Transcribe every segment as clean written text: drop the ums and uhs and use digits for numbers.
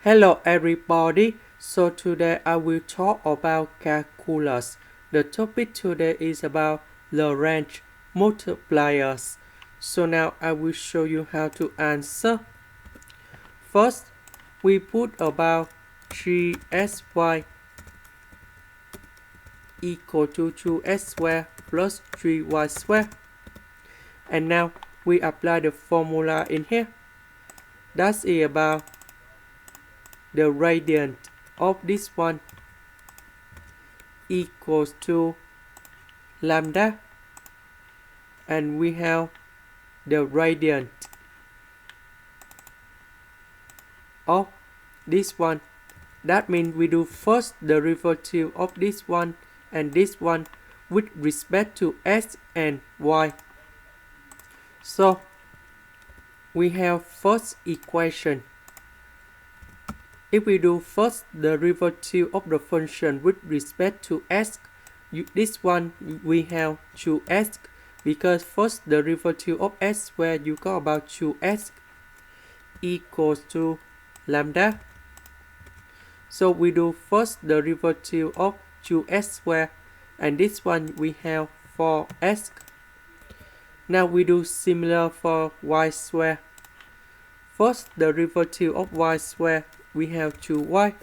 Hello everybody, so today I will talk about calculus. The topic today is about Lagrange multipliers. So now I will show you how to answer. First, we put about 3sy equal to 2x squared plus 3y squared. And now we apply the formula in here. That's about the radian of this one equals to lambda, and we have the radian of this one. That means we do first the derivative of this one and this one with respect to x and y. So we have first equation. If we do first the derivative of the function with respect to x, this one we have 2x, because first the derivative of x where you got about 2x equals to lambda. So we do first the derivative of 2x squared, and this one we have 4x. Now we do similar for y squared. First the derivative of y squared, we have 2y,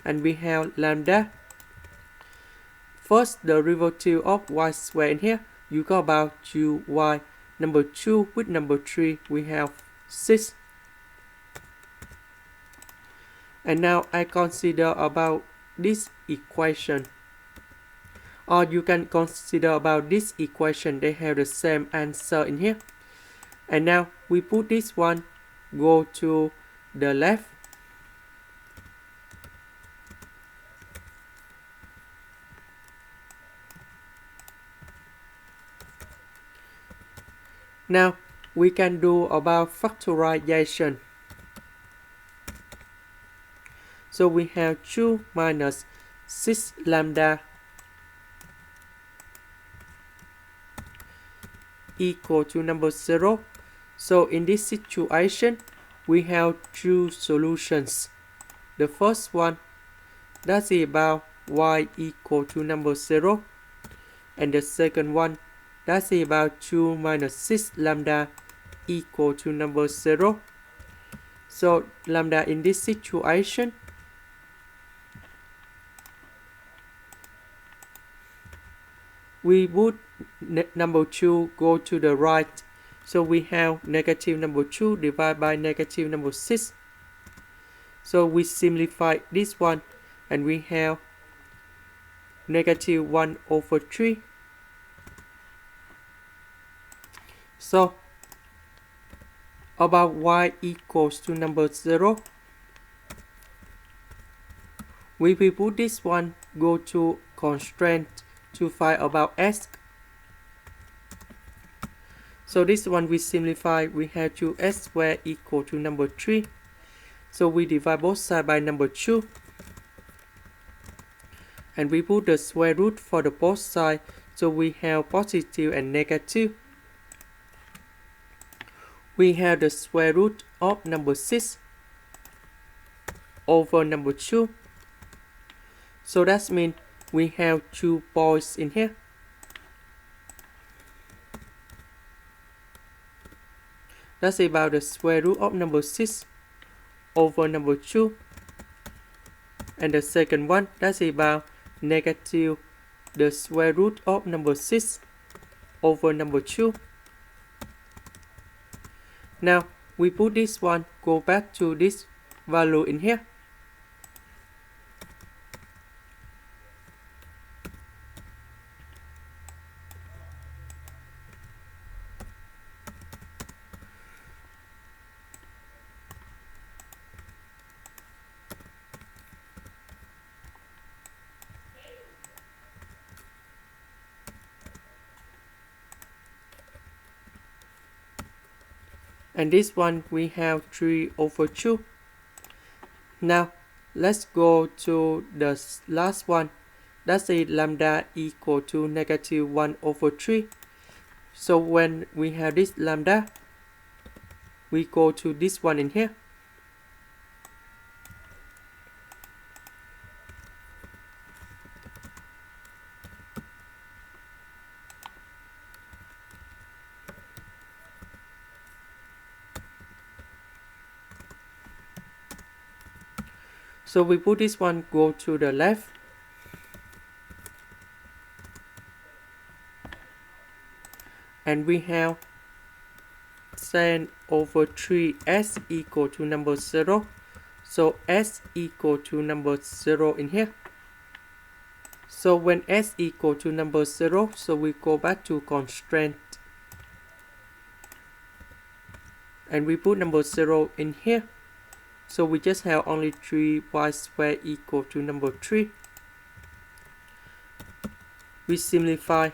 and we have lambda. First the derivative of y squared in here, you got about 2y. Number 2 with number 3, we have 6. And now I consider about this equation. Or you can consider about this equation, they have the same answer in here. And now we put this one, go to the left. Now we can do about factorization. So we have 2 minus 6 lambda equal to number 0. So in this situation, we have two solutions. The first one, that's about y equal to number 0. And the second one, that's about 2 minus 6 lambda equal to number 0. So lambda in this situation, we put number 2 go to the right. So we have negative number 2 divided by negative number 6. So we simplify this one, and we have negative 1 over 3. So about y equals to number 0, we will put this one, go to constraint to find about x. So this one we simplify, we have 2x squared equal to number 3. So we divide both sides by number 2. And we put the square root for the both sides. So we have positive and negative. We have the square root of number 6 over number 2. So that means we have 2 points in here. That's about the square root of number 6 over number 2. And the second one, that's about negative the square root of number 6 over number 2. Now we put this one, go back to this value in here. And this one we have 3 over 2. Now let's go to the last one. That's a lambda equal to negative 1 over 3. So when we have this lambda, we go to this one in here. So we put this one go to the left. And we have 10 over 3 s equal to number 0. So s equal to number 0 in here. So when s equal to number 0, so we go back to constraint. And we put number 0 in here. So we just have only 3y squared equal to number 3. We simplify.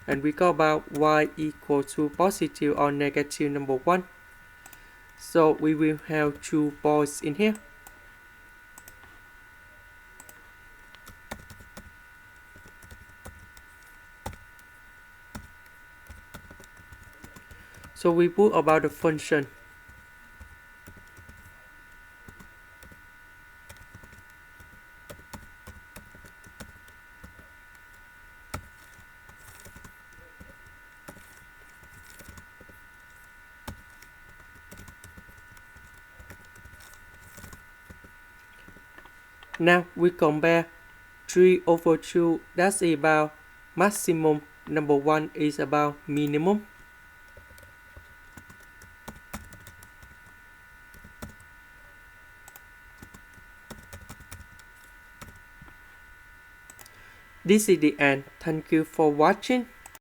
And we go about y equal to positive or negative number 1. So we will have 2 boys in here. So we put about the function. Now we compare 3 over 2, that's about maximum, number 1 is about minimum. This is the end. Thank you for watching.